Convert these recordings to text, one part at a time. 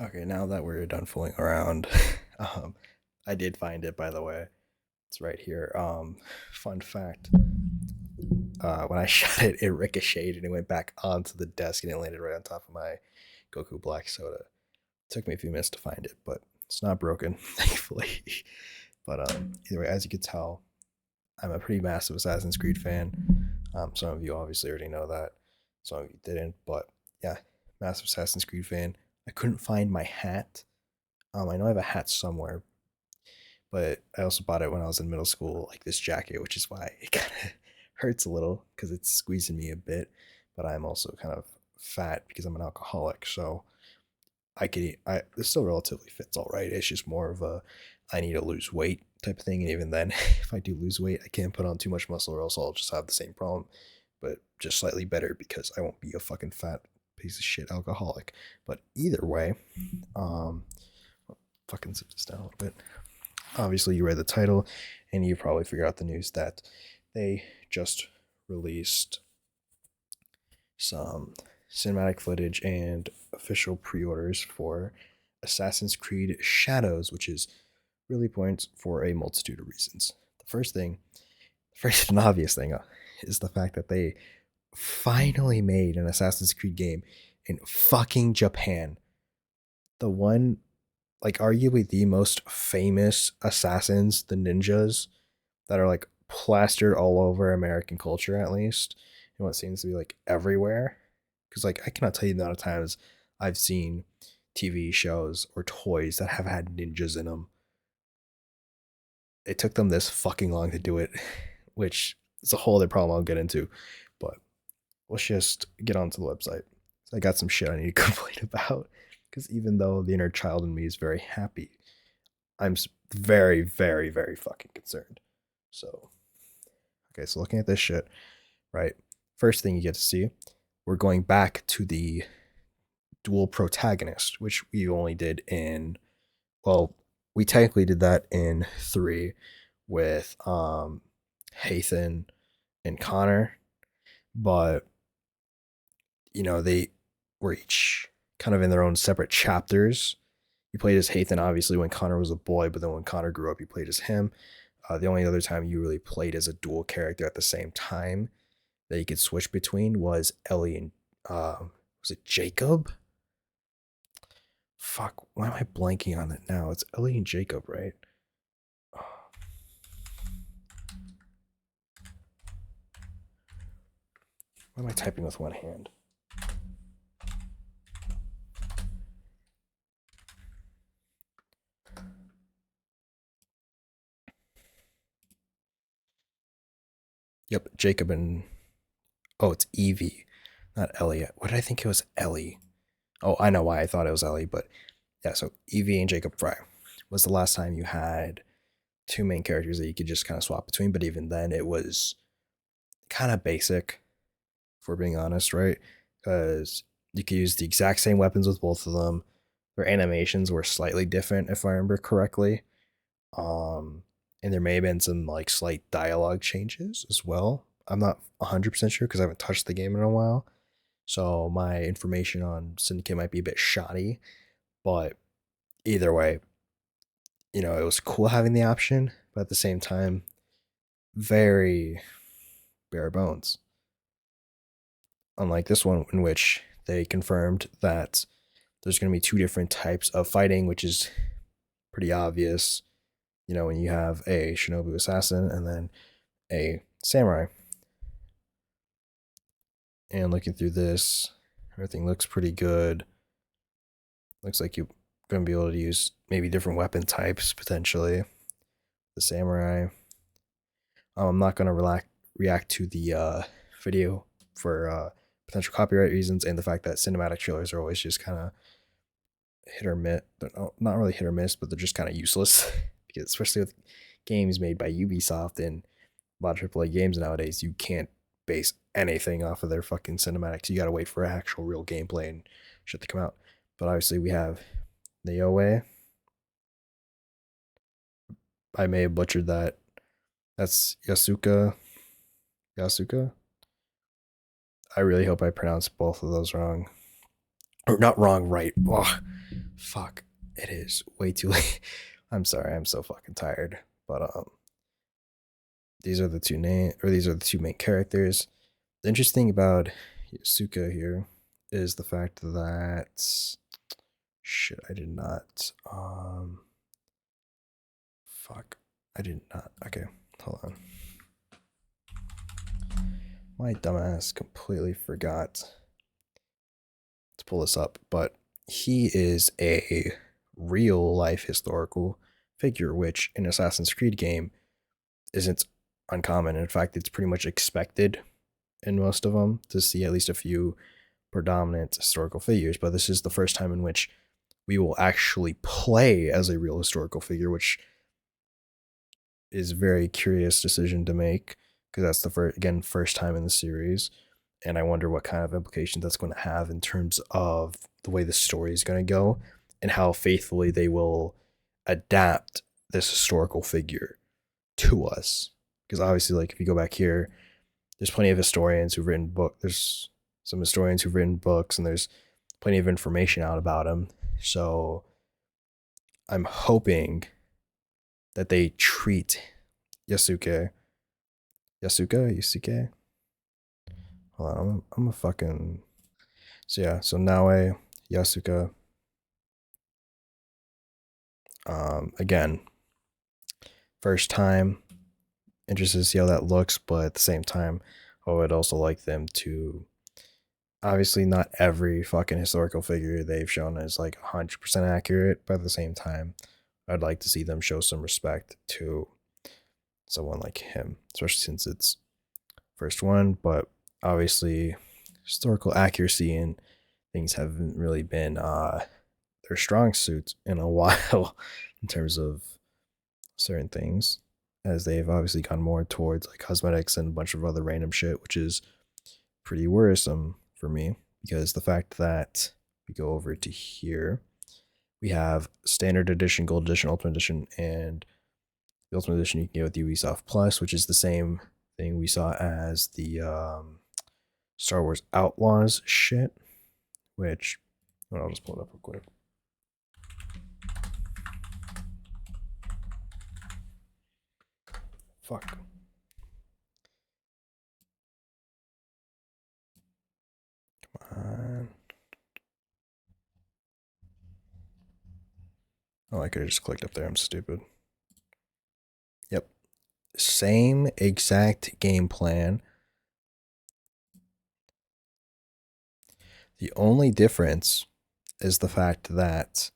Okay, now that we're done fooling around, um, I did find it, by the way. It's right here. Fun fact: when I shot it, it ricocheted and it went back onto the desk and it landed right on top of my Goku Black Soda. It took me a few minutes to find it, but it's not broken, thankfully. But either way, as you could tell, I'm a pretty massive Assassin's Creed fan. Some of you obviously already know that. Some of you didn't, but yeah, massive Assassin's Creed fan. I couldn't find my hat. I know I have a hat somewhere, but I also bought it when I was in middle school, like this jacket, which is why it kind of hurts a little because it's squeezing me a bit. But I'm also kind of fat because I'm an alcoholic, so I could eat. It still relatively fits all right. It's just more of a I need to lose weight type of thing, and even then, if I do lose weight, I can't put on too much muscle, or else I'll just have the same problem, but just slightly better because I won't be a fucking fat piece of shit alcoholic. But either way, um, fucking zip this down a little bit. Obviously, you read the title, and you probably figured out the news that they just released some cinematic footage and official pre-orders for Assassin's Creed Shadows, which is really points for a multitude of reasons. The first and obvious thing is the fact that they finally made an Assassin's Creed game in fucking Japan. The one, like, arguably the most famous assassins, the ninjas, that are like plastered all over American culture, at least, and what seems to be like everywhere. Because like I cannot tell you the amount of times I've seen TV shows or toys that have had ninjas in them. It took them this fucking long to do it, which is a whole other problem I'll get into. But let's just get onto the website. So I got some shit I need to complain about because even though the inner child in me is very happy, I'm very, very, very fucking concerned. So, okay, so looking at this shit, right? First thing you get to see, we're going back to the dual protagonist, which we only did in, well, we technically did that in three with Hathan and Connor, but they were each kind of in their own separate chapters. You played as Hathan obviously when Connor was a boy, but then when Connor grew up, you played as him. The only other time you really played as a dual character at the same time that you could switch between was Ellie and was it Jacob? Fuck, why am I blanking on it now? It's Ellie and Jacob, right? Why am I typing with one hand? Yep, Jacob and it's Evie, not Elliot. What did I think it was? Ellie. Oh, I know why I thought it was Ellie, but yeah. So Evie and Jacob Fry was the last time you had two main characters that you could just kind of swap between. But even then, it was kind of basic, if we're being honest, right? Because you could use the exact same weapons with both of them. Their animations were slightly different, if I remember correctly. Um, and there may have been some like slight dialogue changes as well. I'm not 100% sure because I haven't touched the game in a while. So my information on Syndicate might be a bit shoddy, but either way, it was cool having the option, but at the same time, very bare bones. Unlike this one, in which they confirmed that there's going to be two different types of fighting, which is pretty obvious. When you have a shinobi assassin and then a samurai. And looking through this, everything looks pretty good. Looks like you're going to be able to use maybe different weapon types potentially. The samurai. I'm not going to react to the video for potential copyright reasons and the fact that cinematic trailers are always just kind of hit or miss. They're not really hit or miss, but they're just kind of useless. Because especially with games made by Ubisoft and a lot of AAA games nowadays, you can't base anything off of their fucking cinematics. You gotta wait for actual real gameplay and shit to come out. But obviously, we have Naoe. I may have butchered that. That's Yasuka. Yasuka. I really hope I pronounced both of those wrong. Or not wrong, right. Oh, fuck. It is way too late. I'm sorry, I'm so fucking tired. But these are the two main characters. The interesting about Yasuka here is the fact that shit, I did not fuck. I did not. Okay, hold on. My dumbass completely forgot to pull this up, but he is a real life historical figure, which in Assassin's Creed game isn't uncommon. In fact, it's pretty much expected in most of them to see at least a few predominant historical figures, but this is the first time in which we will actually play as a real historical figure, which is a very curious decision to make because that's the first time in the series, and I wonder what kind of implications that's going to have in terms of the way the story is going to go and how faithfully they will adapt this historical figure to us. Because obviously, like if you go back here, there's plenty of historians who've written books. There's some historians who've written books, and there's plenty of information out about him. So I'm hoping that they treat Yasuke. Yasuke. Hold on, I'm a fucking. So yeah, so Naoe, Yasuka. Again, first time. Interested to see how that looks, but at the same time, I would also like them to. Obviously, not every fucking historical figure they've shown is like 100% accurate, but at the same time, I'd like to see them show some respect to someone like him, especially since it's first one. But obviously, historical accuracy and things haven't really been their strong suits in a while in terms of certain things, as they've obviously gone more towards like cosmetics and a bunch of other random shit, which is pretty worrisome for me because the fact that we go over to here, we have standard edition, gold edition, ultimate edition, and the ultimate edition you can get with Ubisoft Plus, which is the same thing we saw as the Star Wars Outlaws shit, which I'll just pull it up real quick. Fuck. Come on. Oh, I could have just clicked up there. I'm stupid. Yep. Same exact game plan. The only difference is the fact that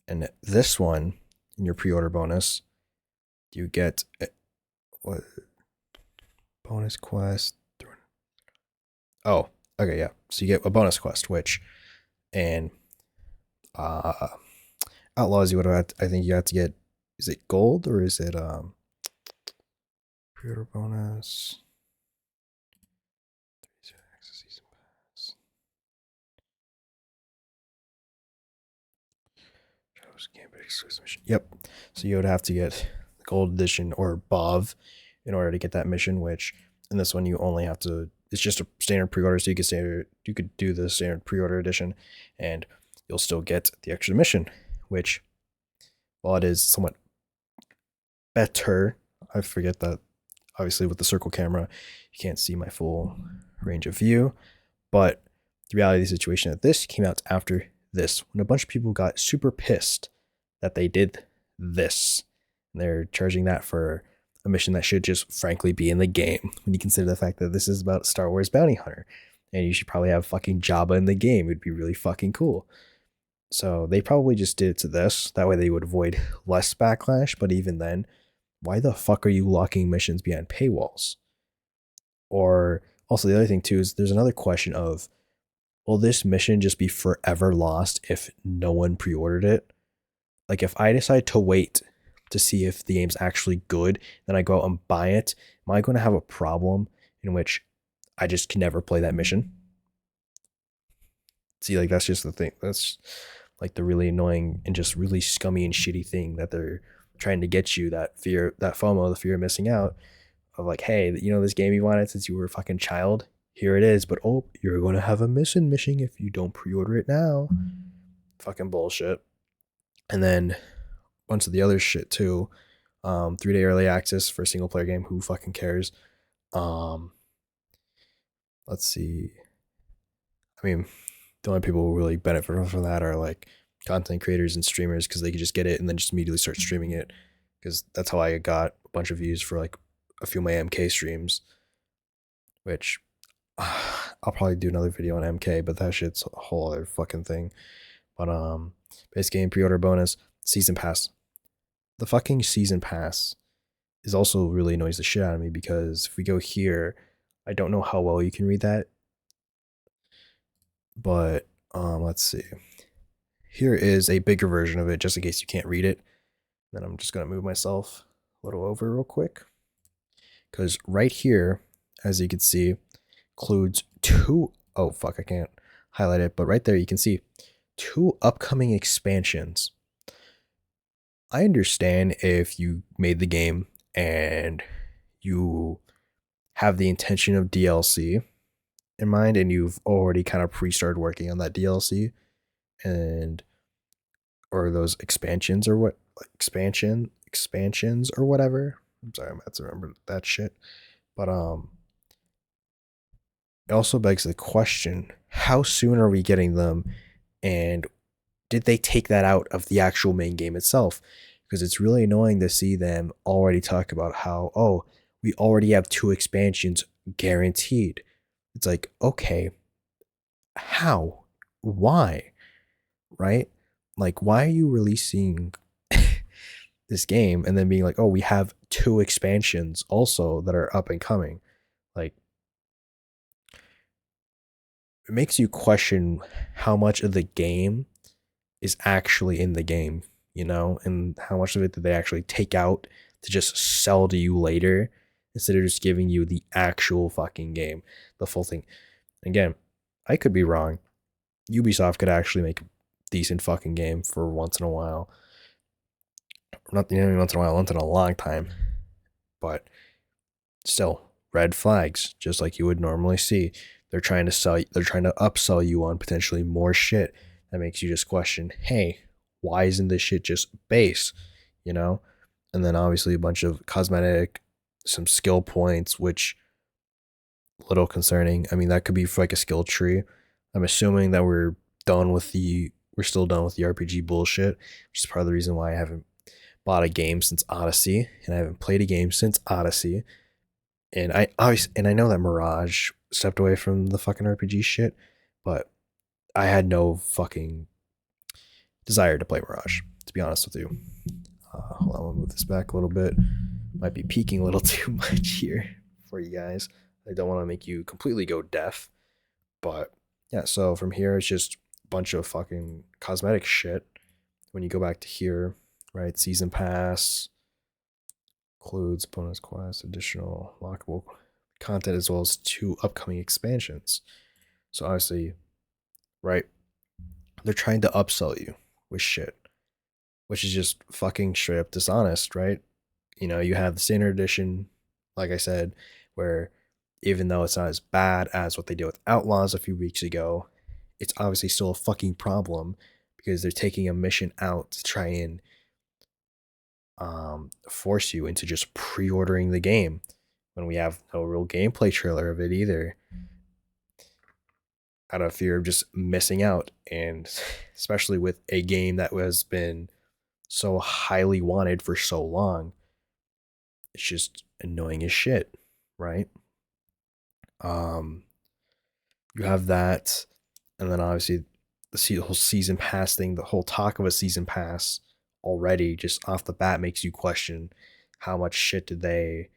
in this one, in your pre-order bonus, you get what bonus quest. Oh, okay, yeah. So you get a bonus quest, which and Outlaws you would have. I think you have to get. Is it gold or is it pre-order bonus? Yep. So you would have to get the gold edition or above in order to get that mission. Which in this one you only have to. It's just a standard pre-order, so you could do the standard pre-order edition, and you'll still get the extra mission. Which, while it is somewhat better, I forget that obviously with the circle camera you can't see my full range of view, but the reality of the situation that this came out after this, when a bunch of people got super pissed that they did this, and they're charging that for a mission that should just frankly be in the game when you consider the fact that this is about Star Wars Bounty Hunter and you should probably have fucking Jabba in the game. It would be really fucking cool. So they probably just did it to this, that way they would avoid less backlash. But even then, why the fuck are you locking missions behind paywalls? Or also the other thing too is there's another question of, will this mission just be forever lost if no one pre-ordered it? Like if I decide to wait to see if the game's actually good, then I go out and buy it, am I going to have a problem in which I just can never play that mission? See, like that's just the thing. That's like the really annoying and just really scummy and shitty thing that they're trying to get you, that fear, that FOMO, the fear of missing out of like, hey, you know, this game you wanted since you were a fucking child, here it is, but oh, you're gonna have a missing mission if you don't pre-order it now. Fucking bullshit. And then a bunch of the other shit too. 3-day early access for a single player game. Who fucking cares? Um, let's see. I mean, the only people who really benefit from that are like content creators and streamers because they could just get it and then just immediately start streaming it. Because that's how I got a bunch of views for like a few of my MK streams, which I'll probably do another video on MK, but that shit's a whole other fucking thing. But base game pre-order bonus, season pass. The fucking season pass is also really annoys the shit out of me because if we go here, I don't know how well you can read that, but let's see. Here is a bigger version of it just in case you can't read it. Then I'm just gonna move myself a little over real quick because right here, as you can see, includes two. Oh fuck, I can't highlight it, but right there you can see 2 upcoming expansions. I understand if you made the game and you have the intention of DLC in mind and you've already kind of pre-started working on that DLC and or those expansions or what like expansions or whatever. I'm sorry, I'm about to remember that shit. But it also begs the question, how soon are we getting them and did they take that out of the actual main game itself? Because it's really annoying to see them already talk about how, oh, we already have 2 expansions guaranteed. It's like, okay, how? Why? Right? Like, why are you releasing this game and then being like, oh, we have 2 expansions also that are up and coming? Like, it makes you question how much of the game is actually in the game, you know, and how much of it did they actually take out to just sell to you later instead of just giving you the actual fucking game, the full thing. Again, I could be wrong. Ubisoft could actually make a decent fucking game for once in a while. Not even once in a while, once in a long time. But still, red flags, just like you would normally see. They're trying to upsell you on potentially more shit that makes you just question, hey, why isn't this shit just base? You know? And then obviously a bunch of cosmetic, some skill points, which a little concerning. I mean, that could be for like a skill tree. I'm assuming that we're still done with the RPG bullshit, which is part of the reason why I haven't bought a game since Odyssey, and I haven't played a game since Odyssey. And I know that Mirage stepped away from the fucking RPG shit, but I had no fucking desire to play Mirage, to be honest with you. Hold on, I'll move this back a little bit. Might be peeking a little too much here for you guys. I don't want to make you completely go deaf, but yeah. So from here, it's just a bunch of fucking cosmetic shit. When you go back to here, right? Season pass includes bonus quests, additional lockable content, as well as 2 upcoming expansions. So obviously, right, they're trying to upsell you with shit, which is just fucking straight up dishonest, right? You know, you have the standard edition, like I said, where even though it's not as bad as what they did with Outlaws a few weeks ago, it's obviously still a fucking problem because they're taking a mission out to try and force you into just pre-ordering the game when we have no real gameplay trailer of it either, out of fear of just missing out. And especially with a game that has been so highly wanted for so long, it's just annoying as shit, right? um you have that, and then obviously the whole season pass thing, the whole talk of a season pass already just off the bat makes you question how much shit did they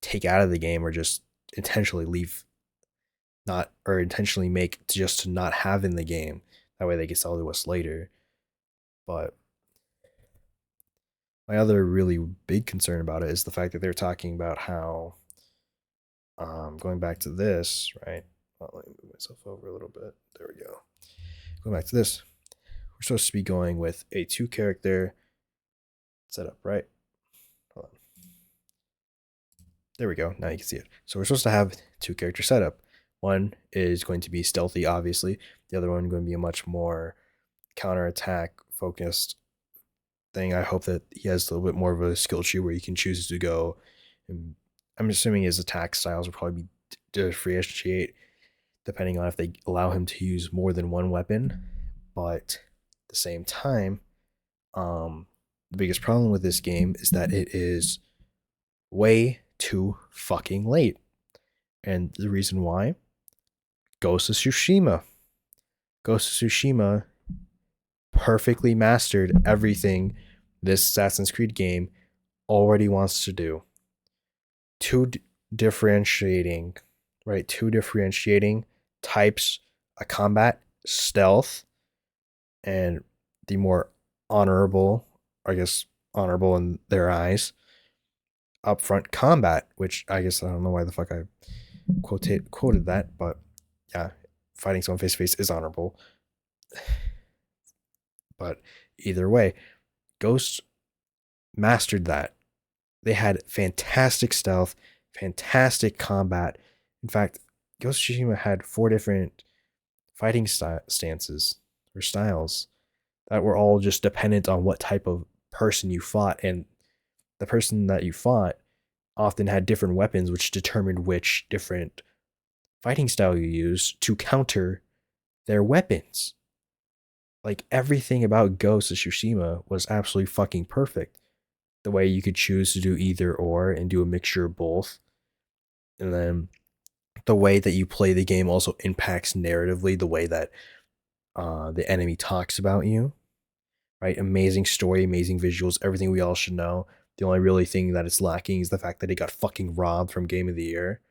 take out of the game or just intentionally leave, not, or intentionally make just to not have in the game. That way they can sell to us later. But my other really big concern about it is the fact that they're talking about how, going back to this, right? Well, let me move myself over a little bit. There we go. Going back to this, we're supposed to be going with a 2-character setup, right? Hold on. There we go. Now you can see it. So we're supposed to have two character setup. One is going to be stealthy, obviously. The other one going to be a much more counterattack focused thing. I hope that he has a little bit more of a skill tree where he can choose to go. And I'm assuming his attack styles will probably be differentiate depending on if they allow him to use more than one weapon. But at the same time, the biggest problem with this game is that it is way too fucking late. And the reason why? Ghost of Tsushima. Ghost of Tsushima perfectly mastered everything this Assassin's Creed game already wants to do. Two differentiating, right? Two differentiating types of combat, stealth, and the more honorable, I guess, honorable in their eyes, upfront combat, which I guess I don't know why the fuck I quoted that, but yeah, fighting someone face to face is honorable. But either way, Ghost mastered that. They had fantastic stealth, fantastic combat. In fact, Ghost of Tsushima had 4 different fighting stances or styles that were all just dependent on what type of person you fought, and the person that you fought often had different weapons, which determined which different fighting style you use to counter their weapons. Like everything about Ghost of Tsushima was absolutely fucking perfect. The way you could choose to do either or and do a mixture of both. And then the way that you play the game also impacts narratively the way that the enemy talks about you. Right? Amazing story, amazing visuals, everything we all should know. The only really thing that is lacking is the fact that it got fucking robbed from Game of the Year.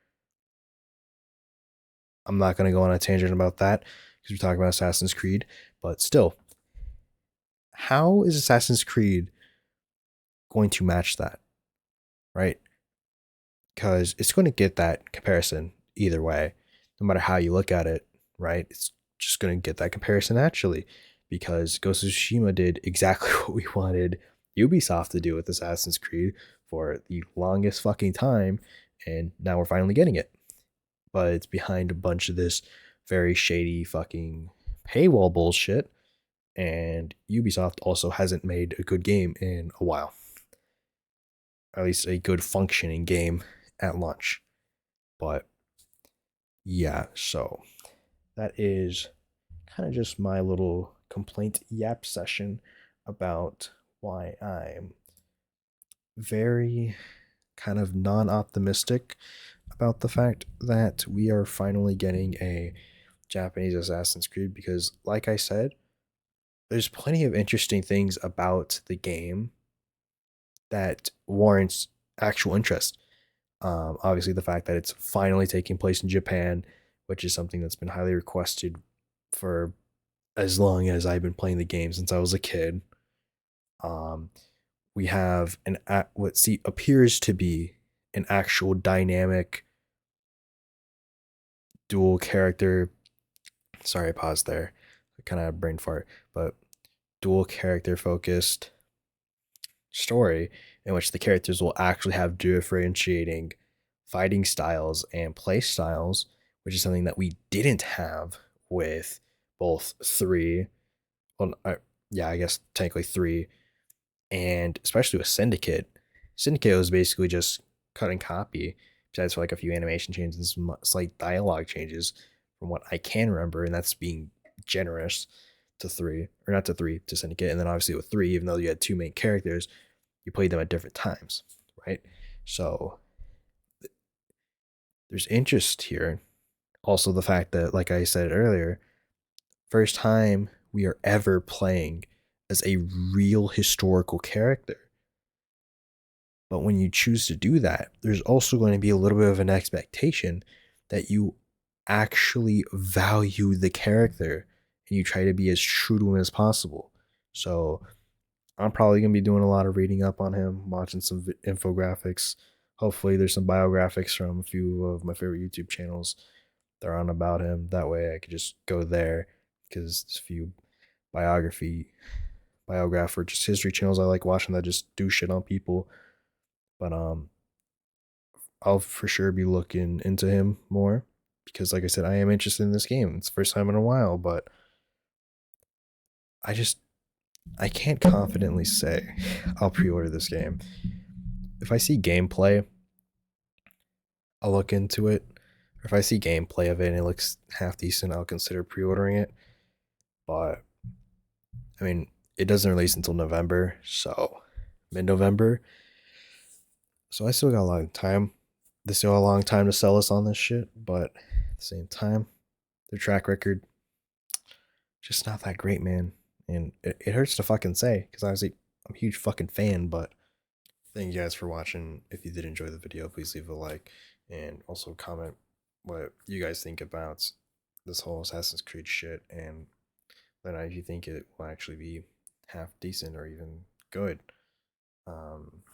I'm not going to go on a tangent about that because we're talking about Assassin's Creed, but still, how is Assassin's Creed going to match that? Right? Because it's going to get that comparison either way, no matter how you look at it, right? It's just going to get that comparison naturally because Ghost of Tsushima did exactly what we wanted Ubisoft to do with Assassin's Creed for the longest fucking time, and now we're finally getting it. But it's behind a bunch of this very shady fucking paywall bullshit, and Ubisoft also hasn't made a good game in a while. At least a good functioning game at launch. But yeah, so that is kind of just my little complaint yap session about why I'm very kind of non optimistic about the fact that we are finally getting a Japanese Assassin's Creed because, like I said, there's plenty of interesting things about the game that warrants actual interest. Obviously, the fact that it's finally taking place in Japan, which is something that's been highly requested for as long as I've been playing the game since I was a kid. Um, we have what appears to be an actual dynamic dual character. Sorry, I paused there. I kind of had a brain fart, but dual character focused story in which the characters will actually have differentiating fighting styles and play styles, which is something that we didn't have with both three. Well, yeah, I guess technically three, and especially with Syndicate. Syndicate was basically just cut and copy, besides for like a few animation changes and some slight dialogue changes, from what I can remember, and that's being generous to three, or not to three, to Syndicate. And then obviously with three, even though you had two main characters, you played them at different times, right? So there's interest here. Also, the fact that, like I said earlier, first time we are ever playing as a real historical character. But when you choose to do that, there's also going to be a little bit of an expectation that you actually value the character and you try to be as true to him as possible. So I'm probably going to be doing a lot of reading up on him, watching some infographics. Hopefully, there's some biographics from a few of my favorite YouTube channels that are on about him. That way, I could just go there because there's a few biographer, just history channels I like watching that just do shit on people. But I'll for sure be looking into him more because, like I said, I am interested in this game. It's the first time in a while, but I just I can't confidently say I'll pre-order this game. If I see gameplay, I'll look into it. Or if I see gameplay of it and it looks half decent, I'll consider pre-ordering it. But I mean, it doesn't release until November, so mid-November. So I still got a long time. There's still a long time to sell us on this shit, but at the same time, their track record just not that great, man. And it hurts to fucking say because obviously I'm a huge fucking fan, but thank you guys for watching. If you did enjoy the video, please leave a like and also comment what you guys think about this whole Assassin's Creed shit and let out if you think it will actually be half decent or even good.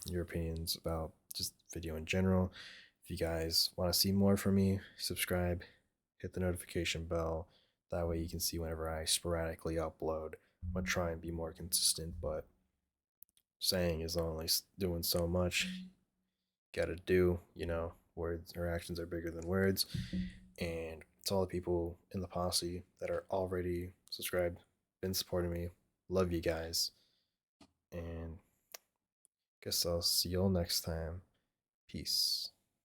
Your opinions about just video in general. If you guys want to see more from me, subscribe, hit the notification bell. That way you can see whenever I sporadically upload. I'm gonna try and be more consistent, but saying is only doing so much. Gotta do, words or actions are bigger than words. And it's all the people in the posse that are already subscribed, been supporting me. Love you guys. And guess I'll see y'all next time. Peace.